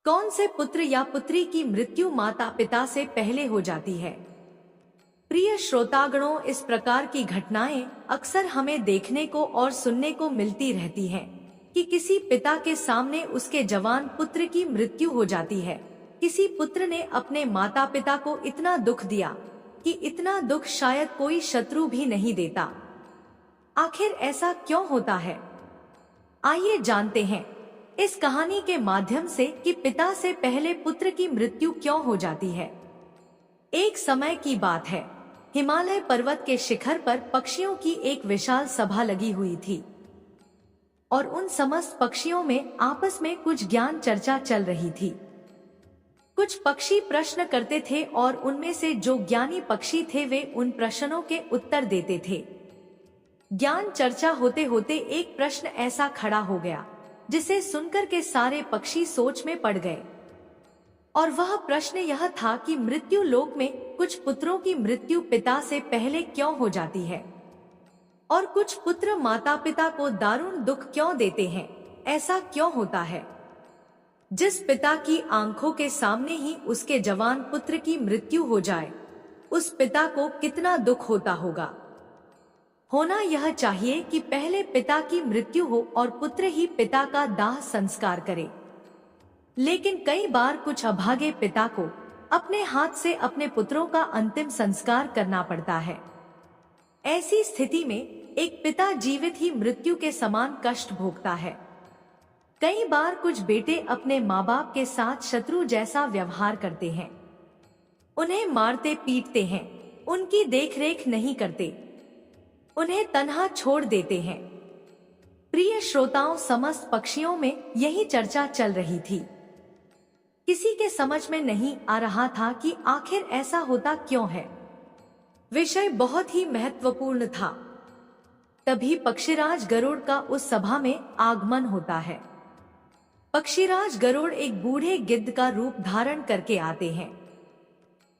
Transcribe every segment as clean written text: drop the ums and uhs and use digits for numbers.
कौन से पुत्र या पुत्री की मृत्यु माता पिता से पहले हो जाती है? प्रिय श्रोतागणों, इस प्रकार की घटनाएं अक्सर हमें देखने को और सुनने को मिलती रहती हैं कि किसी पिता के सामने उसके जवान पुत्र की मृत्यु हो जाती है। किसी पुत्र ने अपने माता पिता को इतना दुख दिया कि इतना दुख शायद कोई शत्रु भी नहीं देता। आखिर ऐसा क्यों होता है? आइए जानते हैं इस कहानी के माध्यम से कि पिता से पहले पुत्र की मृत्यु क्यों हो जाती है। एक समय की बात है, हिमालय पर्वत के शिखर पर पक्षियों की एक विशाल सभा लगी हुई थी और उन समस्त पक्षियों में आपस में कुछ ज्ञान चर्चा चल रही थी। कुछ पक्षी प्रश्न करते थे और उनमें से जो ज्ञानी पक्षी थे वे उन प्रश्नों के उत्तर देते थे। ज्ञान चर्चा होते होते एक प्रश्न ऐसा खड़ा हो गया जिसे सुनकर के सारे पक्षी सोच में पड़ गए, और वह प्रश्न यह था कि मृत्यु लोक में कुछ पुत्रों की मृत्यु पिता से पहले क्यों हो जाती है और कुछ पुत्र माता पिता को दारुण दुख क्यों देते हैं। ऐसा क्यों होता है? जिस पिता की आंखों के सामने ही उसके जवान पुत्र की मृत्यु हो जाए, उस पिता को कितना दुख होता होगा। होना यह चाहिए कि पहले पिता की मृत्यु हो और पुत्र ही पिता का दाह संस्कार करे, लेकिन कई बार कुछ अभागे पिता को अपने हाथ से अपने पुत्रों का अंतिम संस्कार करना पड़ता है। ऐसी स्थिति में एक पिता जीवित ही मृत्यु के समान कष्ट भोगता है। कई बार कुछ बेटे अपने माँ बाप के साथ शत्रु जैसा व्यवहार करते हैं, उन्हें मारते पीटते हैं, उनकी देखरेख नहीं करते, उन्हें तन्हा छोड़ देते हैं। प्रिय श्रोताओं, समस्त पक्षियों में यही चर्चा चल रही थी। किसी के समझ में नहीं आ रहा था कि आखिर ऐसा होता क्यों है। विषय बहुत ही महत्वपूर्ण था। तभी पक्षीराज गरुड़ का उस सभा में आगमन होता है। पक्षीराज गरुड़ एक बूढ़े गिद्ध का रूप धारण करके आते हैं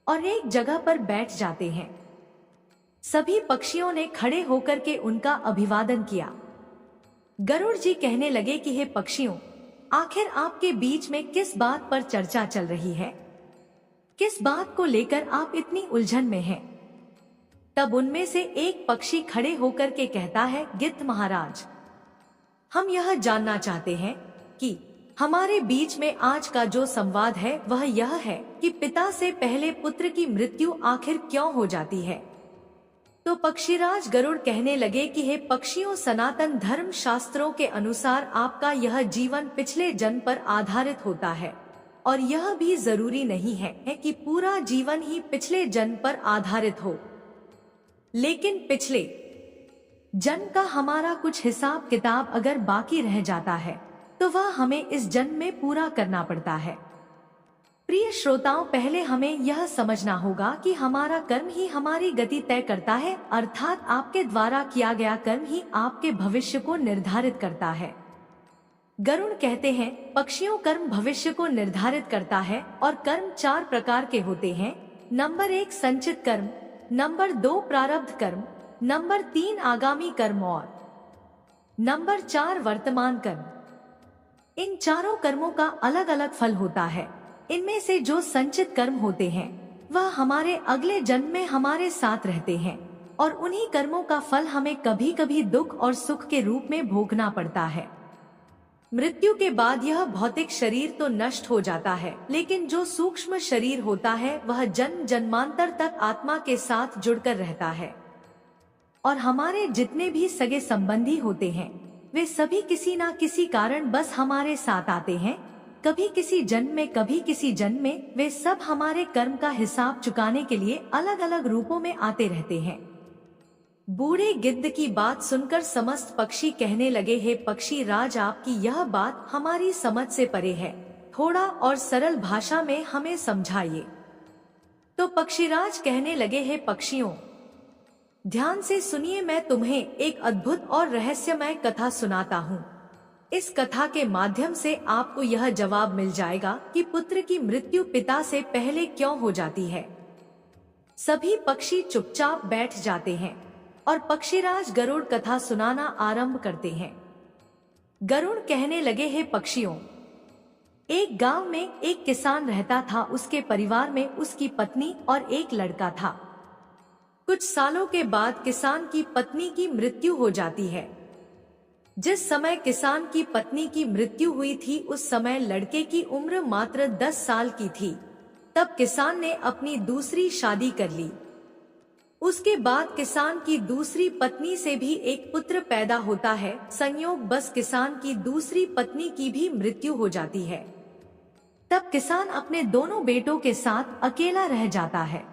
और एक जगह पर बैठ जाते हैं। सभी पक्षियों ने खड़े होकर के उनका अभिवादन किया। गरुड़ जी कहने लगे कि हे पक्षियों, आखिर आपके बीच में किस बात पर चर्चा चल रही है? किस बात को लेकर आप इतनी उलझन में हैं? तब उनमें से एक पक्षी खड़े होकर के कहता है, गिद्ध महाराज, हम यह जानना चाहते हैं कि हमारे बीच में आज का जो संवाद है वह यह है कि पिता से पहले पुत्र की मृत्यु आखिर क्यों हो जाती है। तो पक्षीराज गरुड़ कहने लगे कि हे पक्षियों, सनातन धर्म शास्त्रों के अनुसार आपका यह जीवन पिछले जन्म पर आधारित होता है, और यह भी जरूरी नहीं है कि पूरा जीवन ही पिछले जन्म पर आधारित हो, लेकिन पिछले जन्म का हमारा कुछ हिसाब किताब अगर बाकी रह जाता है तो वह हमें इस जन्म में पूरा करना पड़ता है। प्रिय श्रोताओं, पहले हमें यह समझना होगा कि हमारा कर्म ही हमारी गति तय करता है, अर्थात आपके द्वारा किया गया कर्म ही आपके भविष्य को निर्धारित करता है। गरुड़ कहते हैं, पक्षियों, कर्म भविष्य को निर्धारित करता है और कर्म 4 प्रकार के होते हैं। नंबर 1 संचित कर्म, नंबर 2 प्रारब्ध कर्म, नंबर 3 आगामी कर्म और नंबर 4 वर्तमान कर्म। इन चारों कर्मों का अलग अलग फल होता है। इनमें से जो संचित कर्म होते हैं वह हमारे अगले जन्म में हमारे साथ रहते हैं और उन्हीं कर्मों का फल हमें कभी कभी दुख और सुख के रूप में भोगना पड़ता है। मृत्यु के बाद यह भौतिक शरीर तो नष्ट हो जाता है, लेकिन जो सूक्ष्म शरीर होता है वह जन्म जन्मांतर तक आत्मा के साथ जुड़कर रहता है, और हमारे जितने भी सगे संबंधी होते हैं वे सभी किसी ना किसी कारण बस हमारे साथ आते हैं। कभी किसी जन्म में, कभी किसी जन्म में, वे सब हमारे कर्म का हिसाब चुकाने के लिए अलग अलग रूपों में आते रहते हैं। बूढ़े गिद्ध की बात सुनकर समस्त पक्षी कहने लगे, हे पक्षी राज, आपकी यह बात हमारी समझ से परे है, थोड़ा और सरल भाषा में हमें समझाइए। तो पक्षीराज कहने लगे, हे पक्षियों, ध्यान से सुनिए, मैं तुम्हें एक अद्भुत और रहस्यमय कथा सुनाता हूँ। इस कथा के माध्यम से आपको यह जवाब मिल जाएगा कि पुत्र की मृत्यु पिता से पहले क्यों हो जाती है। सभी पक्षी चुपचाप बैठ जाते हैं और पक्षीराज गरुड़ कथा सुनाना आरंभ करते हैं। गरुड़ कहने लगे, हे पक्षियों, एक गांव में एक किसान रहता था। उसके परिवार में उसकी पत्नी और एक लड़का था। कुछ सालों के बाद किसान की पत्नी की मृत्यु हो जाती है। जिस समय किसान की पत्नी की मृत्यु हुई थी उस समय लड़के की उम्र मात्र 10 साल की थी। तब किसान ने अपनी दूसरी शादी कर ली। उसके बाद किसान की दूसरी पत्नी से भी एक पुत्र पैदा होता है। संयोग बस किसान की दूसरी पत्नी की भी मृत्यु हो जाती है। तब किसान अपने दोनों बेटों के साथ अकेला रह जाता है।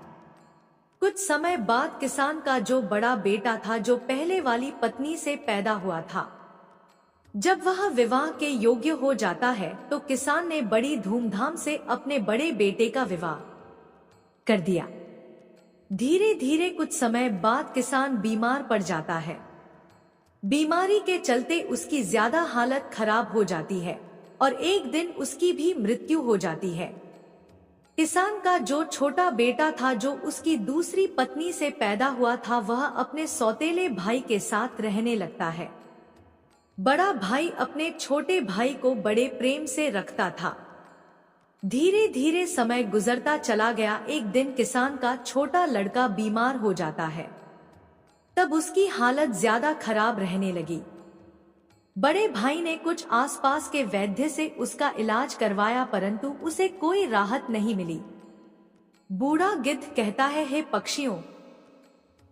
कुछ समय बाद किसान का जो बड़ा बेटा था, जो पहले वाली पत्नी से पैदा हुआ था, जब वह विवाह के योग्य हो जाता है तो किसान ने बड़ी धूमधाम से अपने बड़े बेटे का विवाह कर दिया। धीरे धीरे कुछ समय बाद किसान बीमार पड़ जाता है। बीमारी के चलते उसकी ज्यादा हालत खराब हो जाती है और एक दिन उसकी भी मृत्यु हो जाती है। किसान का जो छोटा बेटा था, जो उसकी दूसरी पत्नी से पैदा हुआ था, वह अपने सौतेले भाई के साथ रहने लगता है। बड़ा भाई अपने छोटे भाई को बड़े प्रेम से रखता था। धीरे धीरे समय गुजरता चला गया। एक दिन किसान का छोटा लड़का बीमार हो जाता है। तब उसकी हालत ज्यादा खराब रहने लगी। बड़े भाई ने कुछ आसपास के वैद्य से उसका इलाज करवाया, परंतु उसे कोई राहत नहीं मिली। बूढ़ा गिद्ध कहता है, हे पक्षियों,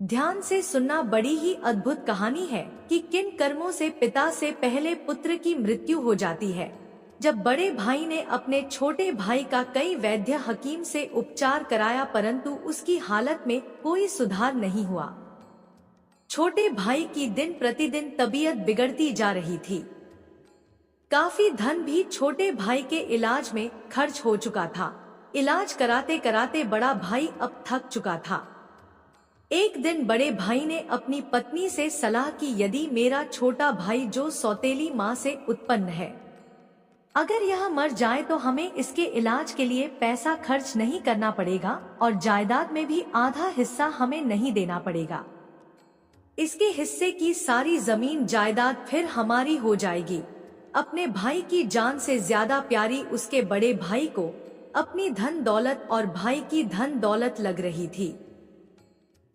ध्यान से सुनना, बड़ी ही अद्भुत कहानी है कि किन कर्मों से पिता से पहले पुत्र की मृत्यु हो जाती है। जब बड़े भाई ने अपने छोटे भाई का कई वैद्य हकीम से उपचार कराया, परंतु उसकी हालत में कोई सुधार नहीं हुआ। छोटे भाई की दिन प्रतिदिन तबीयत बिगड़ती जा रही थी। काफी धन भी छोटे भाई के इलाज में खर्च हो चुका था। इलाज कराते कराते बड़ा भाई अब थक चुका था। एक दिन बड़े भाई ने अपनी पत्नी से सलाह की, यदि मेरा छोटा भाई जो सौतेली माँ से उत्पन्न है, अगर यह मर जाए तो हमें इसके इलाज के लिए पैसा खर्च नहीं करना पड़ेगा और जायदाद में भी आधा हिस्सा हमें नहीं देना पड़ेगा। इसके हिस्से की सारी जमीन जायदाद फिर हमारी हो जाएगी। अपने भाई की जान से ज्यादा प्यारी उसके बड़े भाई को अपनी धन दौलत और भाई की धन दौलत लग रही थी।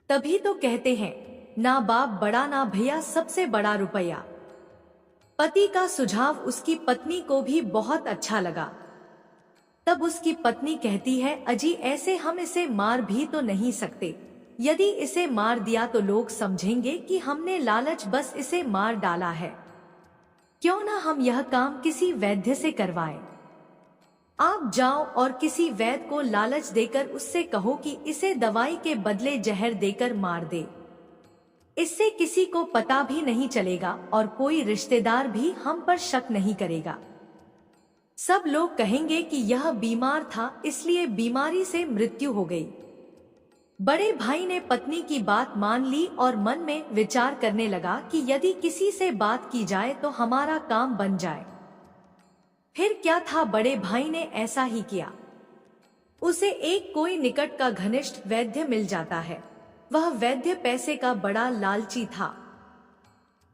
तभी तो कहते हैं, ना बाप बड़ा ना भैया, सबसे बड़ा रुपया। पति का सुझाव उसकी पत्नी को भी बहुत अच्छा लगा। तब उसकी पत्नी कहती है, अजी ऐसे हम इसे मार भी तो नहीं सकते। यदि इसे मार दिया तो लोग समझेंगे कि हमने लालच बस इसे मार डाला है। क्यों ना हम यह काम किसी वैद्य से करवाएं। आप जाओ और किसी वैद्य को लालच देकर उससे कहो कि इसे दवाई के बदले जहर देकर मार दे। इससे किसी को पता भी नहीं चलेगा और कोई रिश्तेदार भी हम पर शक नहीं करेगा। सब लोग कहेंगे कि यह बीमार था, इसलिए बीमारी से मृत्यु हो गई। बड़े भाई ने पत्नी की बात मान ली और मन में विचार करने लगा कि यदि किसी से बात की जाए तो हमारा काम बन जाए। फिर क्या था, बड़े भाई ने ऐसा ही किया। उसे एक कोई निकट का घनिष्ठ वैद्य मिल जाता है। वह वैद्य पैसे का बड़ा लालची था।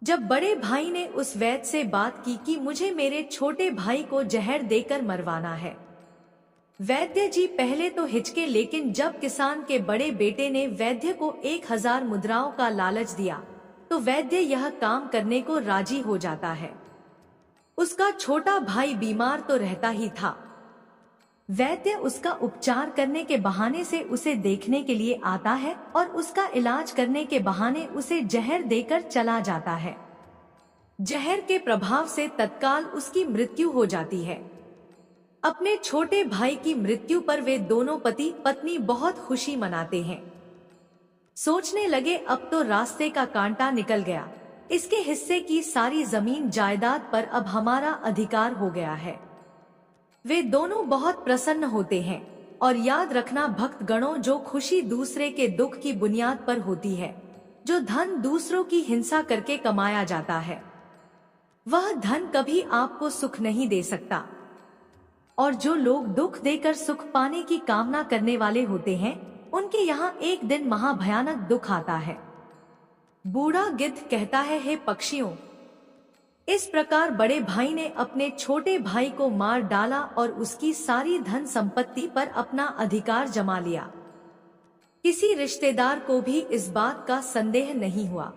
जब बड़े भाई ने उस वैद्य से बात की कि मुझे मेरे छोटे भाई को जहर देकर मरवाना है, वैद्य जी पहले तो हिचके, लेकिन जब किसान के बड़े बेटे ने वैद्य को 1000 मुद्राओं का लालच दिया तो वैद्य यह काम करने को राजी हो जाता है। उसका छोटा भाई बीमार तो रहता ही था। वैद्य उसका उपचार करने के बहाने से उसे देखने के लिए आता है और उसका इलाज करने के बहाने उसे जहर देकर चला जाता है। जहर के प्रभाव से तत्काल उसकी मृत्यु हो जाती है। अपने छोटे भाई की मृत्यु पर वे दोनों पति पत्नी बहुत खुशी मनाते हैं। सोचने लगे, अब तो रास्ते का कांटा निकल गया। इसके हिस्से की सारी जमीन जायदाद पर अब हमारा अधिकार हो गया है। वे दोनों बहुत प्रसन्न होते हैं। और याद रखना भक्त गणों, जो खुशी दूसरे के दुख की बुनियाद पर होती है, जो धन दूसरों की हिंसा करके कमाया जाता है, वह धन कभी आपको सुख नहीं दे सकता। और जो लोग दुख देकर सुख पाने की कामना करने वाले होते हैं, उनके यहाँ एक दिन महाभयानक दुख आता है। बूढ़ा गिद्ध कहता है, हे पक्षियों, इस प्रकार बड़े भाई ने अपने छोटे भाई को मार डाला और उसकी सारी धन संपत्ति पर अपना अधिकार जमा लिया। किसी रिश्तेदार को भी इस बात का संदेह नहीं हुआ।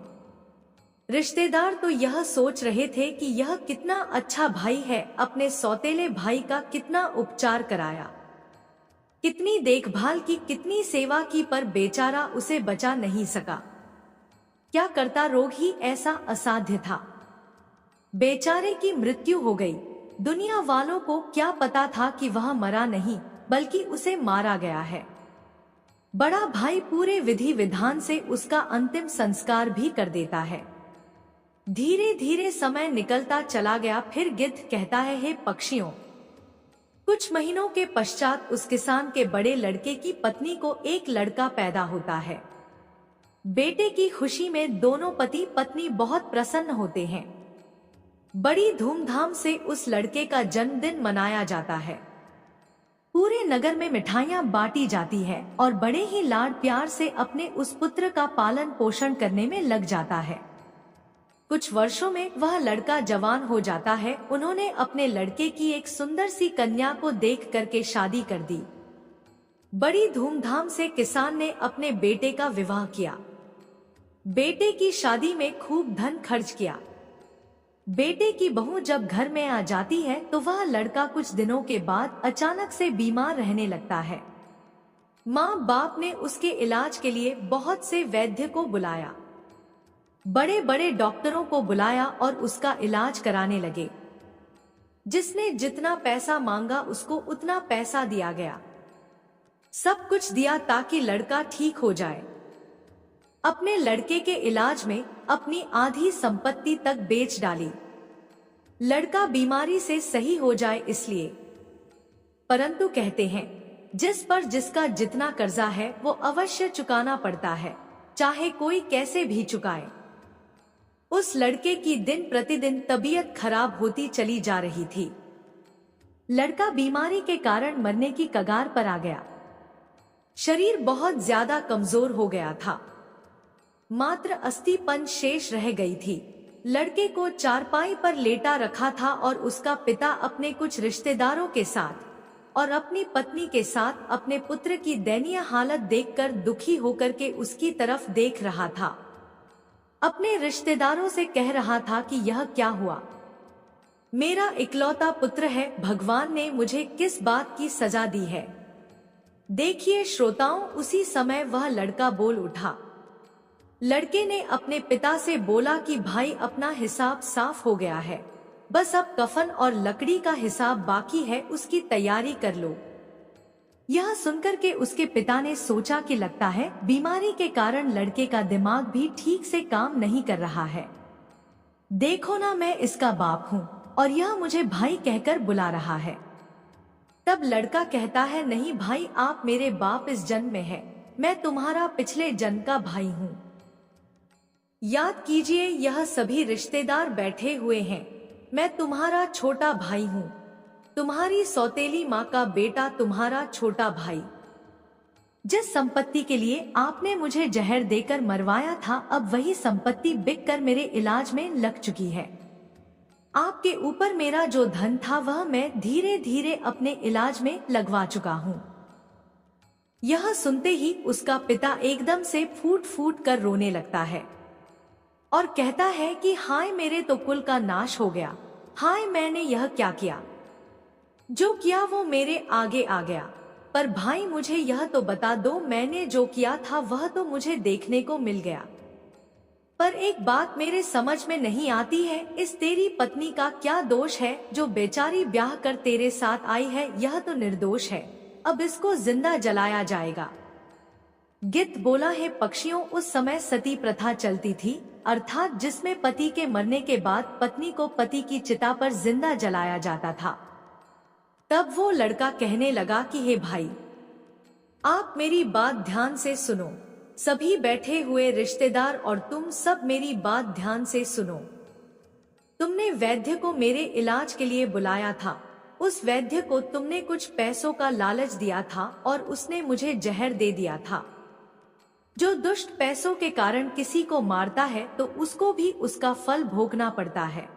रिश्तेदार तो यह सोच रहे थे कि यह कितना अच्छा भाई है, अपने सौतेले भाई का कितना उपचार कराया, कितनी देखभाल की, कितनी सेवा की, पर बेचारा उसे बचा नहीं सका। क्या करता, रोग ही ऐसा असाध्य था। बेचारे की मृत्यु हो गई। दुनिया वालों को क्या पता था कि वह मरा नहीं बल्कि उसे मारा गया है। बड़ा भाई पूरे विधि विधान से उसका अंतिम संस्कार भी कर देता है। धीरे धीरे समय निकलता चला गया। फिर गिद्ध कहता है, हे पक्षियों, कुछ महीनों के पश्चात उस किसान के बड़े लड़के की पत्नी को एक लड़का पैदा होता है। बेटे की खुशी में दोनों पति पत्नी बहुत प्रसन्न होते हैं। बड़ी धूमधाम से उस लड़के का जन्मदिन मनाया जाता है। पूरे नगर में मिठाइयां बांटी जाती है और बड़े ही लाड प्यार से अपने उस पुत्र का पालन पोषण करने में लग जाता है। कुछ वर्षों में वह लड़का जवान हो जाता है। उन्होंने अपने लड़के की एक सुंदर सी कन्या को देख करके शादी कर दी। बड़ी धूमधाम से किसान ने अपने बेटे का विवाह किया। बेटे की शादी में खूब धन खर्च किया। बेटे की बहू जब घर में आ जाती है तो वह लड़का कुछ दिनों के बाद अचानक से बीमार रहने लगता है। माँ बाप ने उसके इलाज के लिए बहुत से वैद्य को बुलाया, बड़े बड़े डॉक्टरों को बुलाया और उसका इलाज कराने लगे। जिसने जितना पैसा मांगा उसको उतना पैसा दिया गया। सब कुछ दिया ताकि लड़का ठीक हो जाए। अपने लड़के के इलाज में अपनी आधी संपत्ति तक बेच डाली, लड़का बीमारी से सही हो जाए इसलिए। परंतु कहते हैं, जिस पर जिसका जितना कर्जा है वो अवश्य चुकाना पड़ता है, चाहे कोई कैसे भी चुकाए। उस लड़के की दिन प्रतिदिन तबीयत खराब होती चली जा रही थी। लड़का बीमारी के कारण मरने की कगार पर आ गया। शरीर बहुत ज्यादा कमजोर हो गया था, मात्र अस्थिपन शेष रह गई थी। लड़के को चारपाई पर लेटा रखा था और उसका पिता अपने कुछ रिश्तेदारों के साथ और अपनी पत्नी के साथ अपने पुत्र की दयनीय हालत देखकर दुखी होकर के उसकी तरफ देख रहा था। अपने रिश्तेदारों से कह रहा था कि यह क्या हुआ, मेरा इकलौता पुत्र है, भगवान ने मुझे किस बात की सजा दी है। देखिए श्रोताओं, उसी समय वह लड़का बोल उठा। लड़के ने अपने पिता से बोला कि भाई अपना हिसाब साफ हो गया है, बस अब कफन और लकड़ी का हिसाब बाकी है, उसकी तैयारी कर लो। यह सुनकर के उसके पिता ने सोचा कि लगता है बीमारी के कारण लड़के का दिमाग भी ठीक से काम नहीं कर रहा है। देखो ना, मैं इसका बाप हूँ और यह मुझे भाई कहकर बुला रहा है। तब लड़का कहता है, नहीं भाई, आप मेरे बाप इस जन्म में है, मैं तुम्हारा पिछले जन्म का भाई हूँ। याद कीजिए, यह सभी रिश्तेदार बैठे हुए हैं। मैं तुम्हारा छोटा भाई हूँ, तुम्हारी सौतेली माँ का बेटा, तुम्हारा छोटा भाई। जिस संपत्ति के लिए आपने मुझे जहर देकर मरवाया था, अब वही संपत्ति बिककर मेरे इलाज में लग चुकी है। आपके ऊपर मेरा जो धन था वह मैं धीरे धीरे अपने इलाज में लगवा चुका हूँ। यह सुनते ही उसका पिता एकदम से फूट फूट कर रोने लगता है और कहता है कि हाय, मेरे तो कुल का नाश हो गया। हाय, मैंने यह क्या किया, जो किया वो मेरे आगे आ गया। पर भाई, मुझे यह तो बता दो, मैंने जो किया था वह तो मुझे देखने को मिल गया, पर एक बात मेरे समझ में नहीं आती है, इस तेरी पत्नी का क्या दोष है जो बेचारी ब्याह कर तेरे साथ आई है? यह तो निर्दोष है, अब इसको जिंदा जलाया जाएगा। गिद्ध बोला, है पक्षियों, उस समय सती प्रथा चलती थी, अर्थात जिसमें पति के मरने के बाद पत्नी को पति की चिता पर जिंदा जलाया जाता था। तब वो लड़का कहने लगा कि हे भाई, आप मेरी बात ध्यान से सुनो, सभी बैठे हुए रिश्तेदार और तुम सब मेरी बात ध्यान से सुनो। तुमने वैद्य को मेरे इलाज के लिए बुलाया था, उस वैद्य को तुमने कुछ पैसों का लालच दिया था और उसने मुझे जहर दे दिया था। जो दुष्ट पैसों के कारण किसी को मारता है तो उसको भी उसका फल भोगना पड़ता है।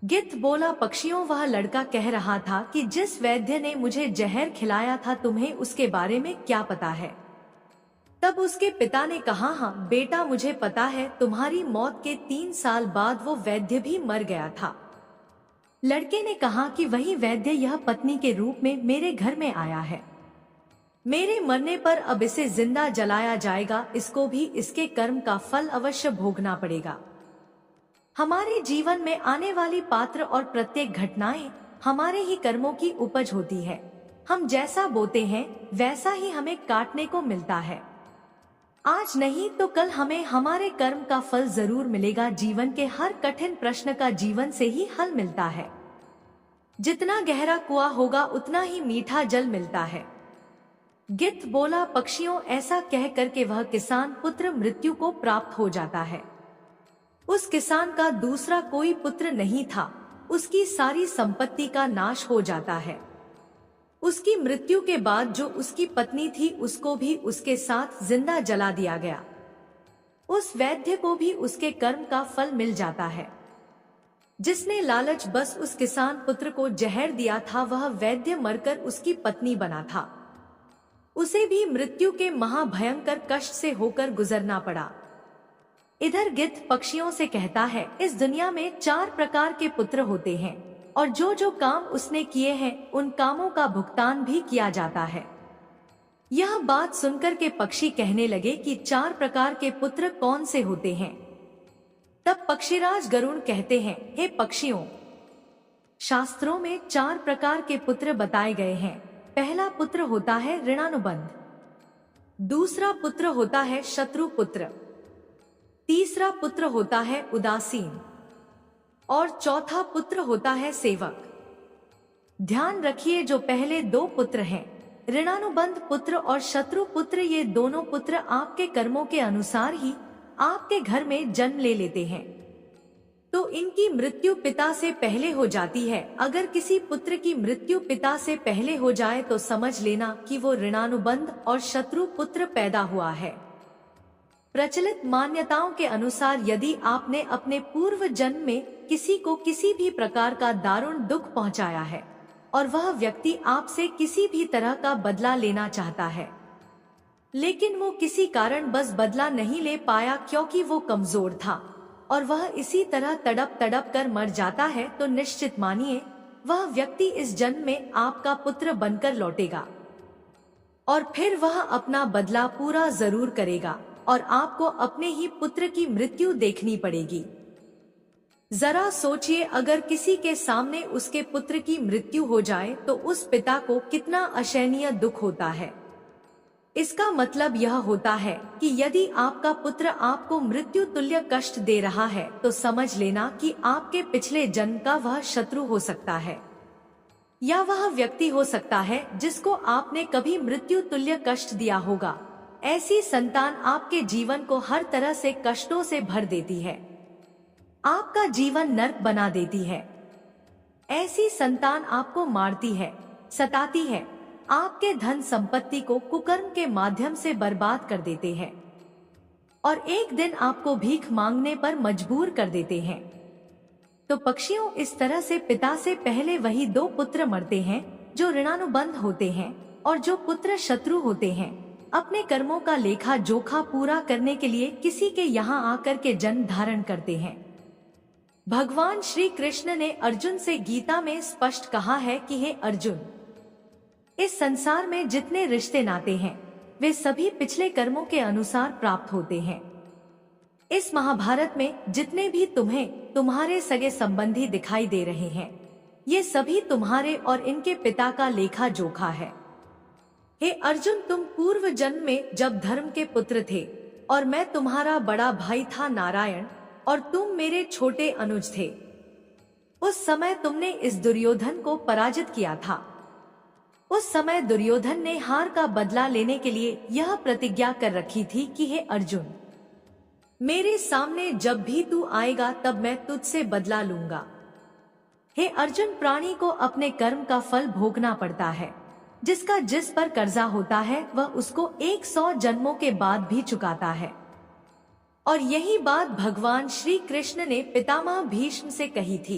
गिद्ध बोला, पक्षियों, वह लड़का कह रहा था कि जिस वैद्य ने मुझे जहर खिलाया था, तुम्हें उसके बारे में क्या पता है? तब उसके पिता ने कहा, हाँ बेटा, मुझे पता है, तुम्हारी मौत के 3 साल बाद वो वैद्य भी मर गया था। लड़के ने कहा कि वही वैद्य यह पत्नी के रूप में मेरे घर में आया है। मेरे मरने पर अब इसे जिंदा जलाया जाएगा, इसको भी इसके कर्म का फल अवश्य भोगना पड़ेगा। हमारे जीवन में आने वाली पात्र और प्रत्येक घटनाएं हमारे ही कर्मों की उपज होती है। हम जैसा बोते हैं वैसा ही हमें काटने को मिलता है। आज नहीं तो कल हमें हमारे कर्म का फल जरूर मिलेगा। जीवन के हर कठिन प्रश्न का जीवन से ही हल मिलता है। जितना गहरा कुआं होगा उतना ही मीठा जल मिलता है। गिद्ध बोला, पक्षियों, ऐसा कह करके वह किसान पुत्र मृत्यु को प्राप्त हो जाता है। उस किसान का दूसरा कोई पुत्र नहीं था। उसकी सारी संपत्ति का नाश हो जाता है। उसकी मृत्यु के बाद जो उसकी पत्नी थी उसको भी उसके साथ जिंदा जला दिया गया। उस वैद्य को भी उसके कर्म का फल मिल जाता है। जिसने लालच बस उस किसान पुत्र को जहर दिया था, वह वैद्य मरकर उसकी पत्नी बना था। उसे भी मृत्यु के महाभयंकर कष्ट से होकर गुजरना पड़ा। इधर गिद्ध पक्षियों से कहता है, इस दुनिया में 4 प्रकार के पुत्र होते हैं और जो जो काम उसने किए हैं उन कामों का भुगतान भी किया जाता है। यह बात सुनकर के पक्षी कहने लगे कि 4 प्रकार के पुत्र कौन से होते हैं? तब पक्षीराज गरुड़ कहते हैं, हे पक्षियों, शास्त्रों में 4 प्रकार के पुत्र बताए गए हैं। पहला पुत्र होता है ऋणानुबंध, दूसरा पुत्र होता है शत्रु पुत्र, तीसरा पुत्र होता है उदासीन और चौथा पुत्र होता है सेवक। ध्यान रखिए, जो पहले 2 पुत्र हैं, ऋणानुबंध पुत्र और शत्रु पुत्र, ये दोनों पुत्र आपके कर्मों के अनुसार ही आपके घर में जन्म ले लेते हैं, तो इनकी मृत्यु पिता से पहले हो जाती है। अगर किसी पुत्र की मृत्यु पिता से पहले हो जाए तो समझ लेना कि वो ऋणानुबंध और शत्रु पुत्र पैदा हुआ है। प्रचलित मान्यताओं के अनुसार यदि आपने अपने पूर्व जन्म में किसी को किसी भी प्रकार का दारुण दुख पहुंचाया है और वह व्यक्ति आपसे किसी भी तरह का बदला लेना चाहता है, लेकिन वो किसी कारण बस बदला नहीं ले पाया क्योंकि वो कमजोर था और वह इसी तरह तड़प तड़प कर मर जाता है, तो निश्चित मानिए वह व्यक्ति इस जन्म में आपका पुत्र बनकर लौटेगा और फिर वह अपना बदला पूरा जरूर करेगा और आपको अपने ही पुत्र की मृत्यु देखनी पड़ेगी। जरा सोचिए, अगर किसी के सामने उसके पुत्र की मृत्यु हो जाए तो उस पिता को कितना असहनीय दुख होता है। इसका मतलब यह होता है कि यदि आपका पुत्र आपको मृत्यु तुल्य कष्ट दे रहा है तो समझ लेना कि आपके पिछले जन्म का वह शत्रु हो सकता है या वह व्यक्ति हो सकता है जिसको आपने कभी मृत्यु तुल्य कष्ट दिया होगा। ऐसी संतान आपके जीवन को हर तरह से कष्टों से भर देती है, आपका जीवन नर्क बना देती है। ऐसी संतान आपको मारती है, सताती है, आपके धन संपत्ति को कुकर्म के माध्यम से बर्बाद कर देते हैं और एक दिन आपको भीख मांगने पर मजबूर कर देते हैं। तो पक्षियों, इस तरह से पिता से पहले वही 2 पुत्र मरते हैं जो ऋणानुबंध होते हैं और जो पुत्र शत्रु होते हैं। अपने कर्मों का लेखा जोखा पूरा करने के लिए किसी के यहाँ आकर के जन्म धारण करते हैं। भगवान श्री कृष्ण ने अर्जुन से गीता में स्पष्ट कहा है कि हे अर्जुन, इस संसार में जितने रिश्ते नाते हैं वे सभी पिछले कर्मों के अनुसार प्राप्त होते हैं। इस महाभारत में जितने भी तुम्हें तुम्हारे सगे संबंधी दिखाई दे रहे हैं, ये सभी तुम्हारे और इनके पिता का लेखा जोखा है। हे अर्जुन, तुम पूर्व जन्म में जब धर्म के पुत्र थे और मैं तुम्हारा बड़ा भाई था नारायण और तुम मेरे छोटे अनुज थे, उस समय तुमने इस दुर्योधन को पराजित किया था। उस समय दुर्योधन ने हार का बदला लेने के लिए यह प्रतिज्ञा कर रखी थी कि हे अर्जुन, मेरे सामने जब भी तू आएगा तब मैं तुझसे बदला लूंगा। हे अर्जुन, प्राणी को अपने कर्म का फल भोगना पड़ता है। जिसका जिस पर कर्जा होता है वह उसको 100 जन्मों के बाद भी चुकाता है। और यही बात भगवान श्री कृष्ण ने पितामह भीष्म से कही थी।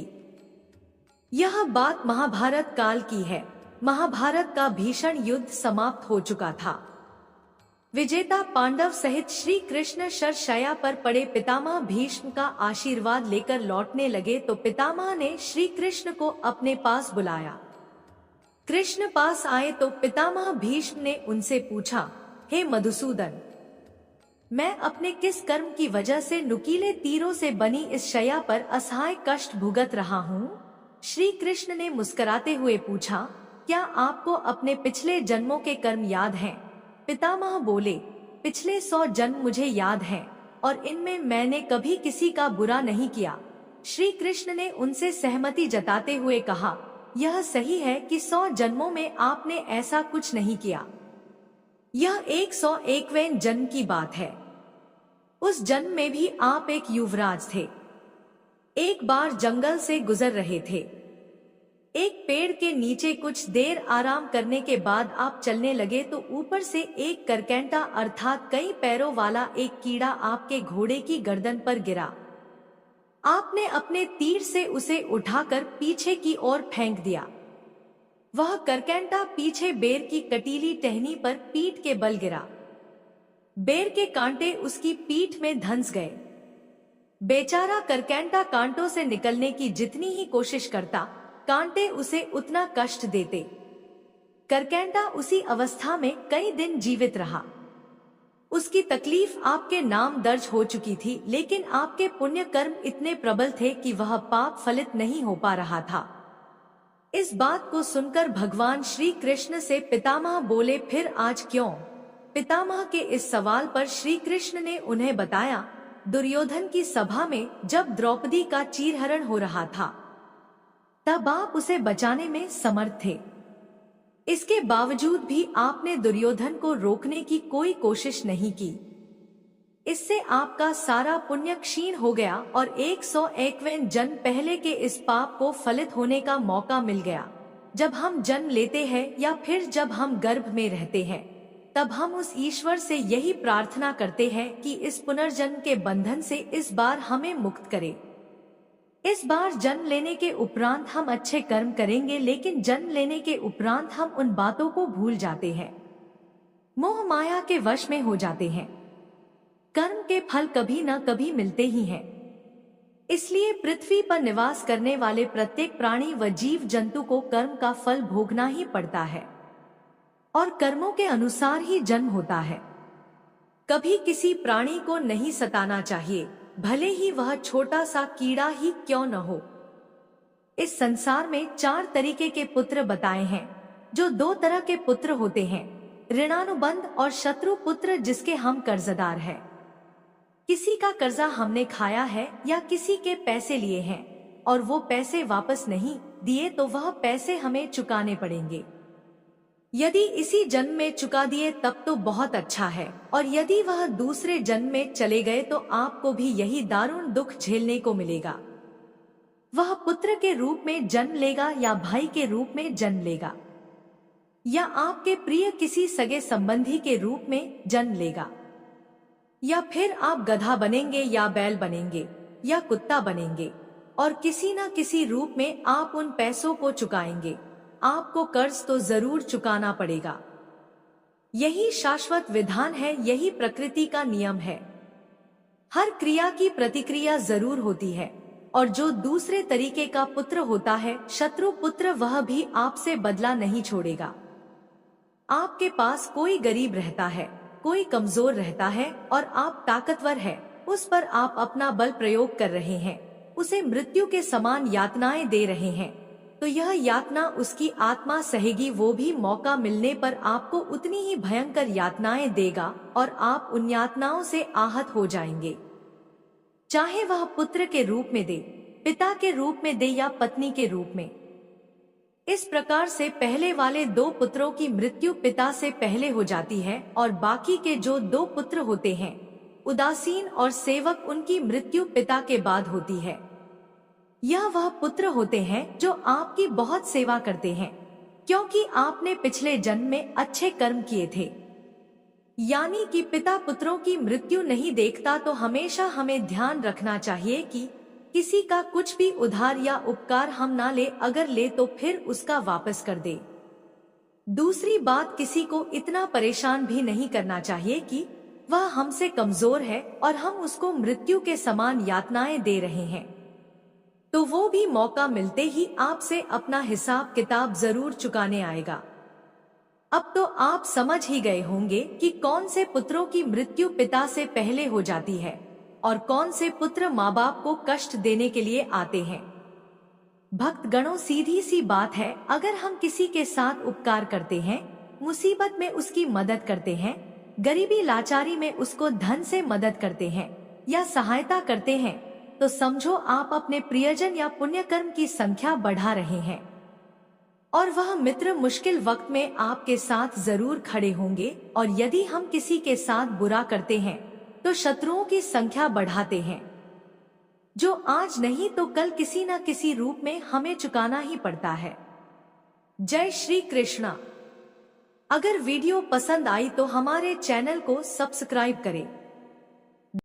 यह बात महाभारत काल की है। महाभारत का भीषण युद्ध समाप्त हो चुका था। विजेता पांडव सहित श्री कृष्ण शरशय्या पर पड़े पितामह भीष्म का आशीर्वाद लेकर लौटने लगे तो पितामह ने श्री कृष्ण को अपने पास बुलाया। कृष्ण पास आए तो पितामह भीष्म ने उनसे पूछा, हे मधुसूदन, मैं अपने किस कर्म की वजह से नुकीले तीरों से बनी इस शैया पर असहाय कष्ट भुगत रहा हूँ? श्री कृष्ण ने मुस्कुराते हुए पूछा, क्या आपको अपने पिछले जन्मों के कर्म याद हैं? पितामह बोले, पिछले 100 जन्म मुझे याद हैं और इनमें मैंने कभी किसी का बुरा नहीं किया। श्री कृष्ण ने उनसे सहमति जताते हुए कहा, यह सही है कि 100 जन्मों में आपने ऐसा कुछ नहीं किया। यह 101वें जन्म की बात है। उस जन्म में भी आप एक युवराज थे। एक बार जंगल से गुजर रहे थे। एक पेड़ के नीचे कुछ देर आराम करने के बाद आप चलने लगे तो ऊपर से एक करकैंटा अर्थात कई पैरों वाला एक कीड़ा आपके घोड़े की गर्दन पर गिरा। आपने अपने तीर से उसे उठाकर पीछे की ओर फेंक दिया। वह करकैंटा पीछे बेर की कटीली टहनी पर पीठ के बल गिरा। बेर के कांटे उसकी पीठ में धंस गए। बेचारा करकैंटा कांटों से निकलने की जितनी ही कोशिश करता, कांटे उसे उतना कष्ट देते। करकैंटा उसी अवस्था में कई दिन जीवित रहा। उसकी तकलीफ आपके नाम दर्ज हो चुकी थी, लेकिन आपके पुण्य कर्म इतने प्रबल थे कि वह पाप फलित नहीं हो पा रहा था। इस बात को सुनकर भगवान श्री कृष्ण से पितामह बोले, फिर आज क्यों? पितामह के इस सवाल पर श्री कृष्ण ने उन्हें बताया, दुर्योधन की सभा में जब द्रौपदी का चीरहरण हो रहा था तब आप उसे बचाने में समर्थ थे। इसके बावजूद भी आपने दुर्योधन को रोकने की कोई कोशिश नहीं की। इससे आपका सारा पुण्य क्षीण हो गया और 101वें जन्म पहले के इस पाप को फलित होने का मौका मिल गया। जब हम जन्म लेते हैं या फिर जब हम गर्भ में रहते हैं, तब हम उस ईश्वर से यही प्रार्थना करते हैं कि इस पुनर्जन्म के बंधन से इस बार हमें मुक्त करे। इस बार जन्म लेने के उपरांत हम अच्छे कर्म करेंगे, लेकिन जन्म लेने के उपरांत हम उन बातों को भूल जाते हैं, मोह माया के वश में हो जाते हैं। कर्म के फल कभी न कभी मिलते ही हैं। इसलिए पृथ्वी पर निवास करने वाले प्रत्येक प्राणी व जीव जंतु को कर्म का फल भोगना ही पड़ता है और कर्मों के अनुसार ही जन्म होता है। कभी किसी प्राणी को नहीं सताना चाहिए, भले ही वह छोटा सा कीड़ा ही क्यों न हो। इस संसार में 4 तरीके के पुत्र बताए हैं। जो 2 तरह के पुत्र होते हैं, ऋणानुबंध और शत्रु पुत्र, जिसके हम कर्जदार हैं। किसी का कर्जा हमने खाया है या किसी के पैसे लिए हैं और वो पैसे वापस नहीं दिए तो वह पैसे हमें चुकाने पड़ेंगे। यदि इसी जन्म में चुका दिए तब तो बहुत अच्छा है, और यदि वह दूसरे जन्म में चले गए तो आपको भी यही दारुण दुख झेलने को मिलेगा। वह पुत्र के रूप में जन्म लेगा या भाई के रूप में जन्म लेगा या आपके प्रिय किसी सगे संबंधी के रूप में जन्म लेगा, या फिर आप गधा बनेंगे या बैल बनेंगे या कुत्ता बनेंगे और किसी न किसी रूप में आप उन पैसों को चुकाएंगे। आपको कर्ज तो जरूर चुकाना पड़ेगा। यही शाश्वत विधान है, यही प्रकृति का नियम है। हर क्रिया की प्रतिक्रिया जरूर होती है, और जो दूसरे तरीके का पुत्र होता है, शत्रु पुत्र, वह भी आपसे बदला नहीं छोड़ेगा। आपके पास कोई गरीब रहता है, कोई कमजोर रहता है और आप ताकतवर है, उस पर आप अपना बल प्रयोग कर रहे हैं, उसे मृत्यु के समान यातनाएं दे रहे हैं, तो यह यातना उसकी आत्मा सहेगी। वो भी मौका मिलने पर आपको उतनी ही भयंकर यातनाएं देगा और आप उन यातनाओं से आहत हो जाएंगे। चाहे वह पुत्र के रूप में दे, पिता के रूप में दे या पत्नी के रूप में। इस प्रकार से पहले वाले 2 पुत्रों की मृत्यु पिता से पहले हो जाती है और बाकी के जो 2 पुत्र होते हैं, उदासीन और सेवक, उनकी मृत्यु पिता के बाद होती है। यह वह पुत्र होते हैं जो आपकी बहुत सेवा करते हैं, क्योंकि आपने पिछले जन्म में अच्छे कर्म किए थे। यानी कि पिता पुत्रों की मृत्यु नहीं देखता। तो हमेशा हमें ध्यान रखना चाहिए कि किसी का कुछ भी उधार या उपकार हम ना ले, अगर ले तो फिर उसका वापस कर दे। दूसरी बात, किसी को इतना परेशान भी नहीं करना चाहिए कि वह हमसे कमजोर है और हम उसको मृत्यु के समान यातनाएं दे रहे हैं, तो वो भी मौका मिलते ही आपसे अपना हिसाब किताब जरूर चुकाने आएगा। अब तो आप समझ ही गए होंगे कि कौन से पुत्रों की मृत्यु पिता से पहले हो जाती है और कौन से पुत्र माँ बाप को कष्ट देने के लिए आते हैं। भक्तगणों, सीधी सी बात है, अगर हम किसी के साथ उपकार करते हैं, मुसीबत में उसकी मदद करते हैं, गरीबी लाचारी में उसको धन से मदद करते हैं या सहायता करते हैं, तो समझो आप अपने प्रियजन या पुण्यकर्म की संख्या बढ़ा रहे हैं और वह मित्र मुश्किल वक्त में आपके साथ जरूर खड़े होंगे। और यदि हम किसी के साथ बुरा करते हैं तो शत्रुओं की संख्या बढ़ाते हैं, जो आज नहीं तो कल किसी न किसी रूप में हमें चुकाना ही पड़ता है। जय श्री कृष्णा। अगर वीडियो पसंद आई तो हमारे चैनल को सब्सक्राइब करें।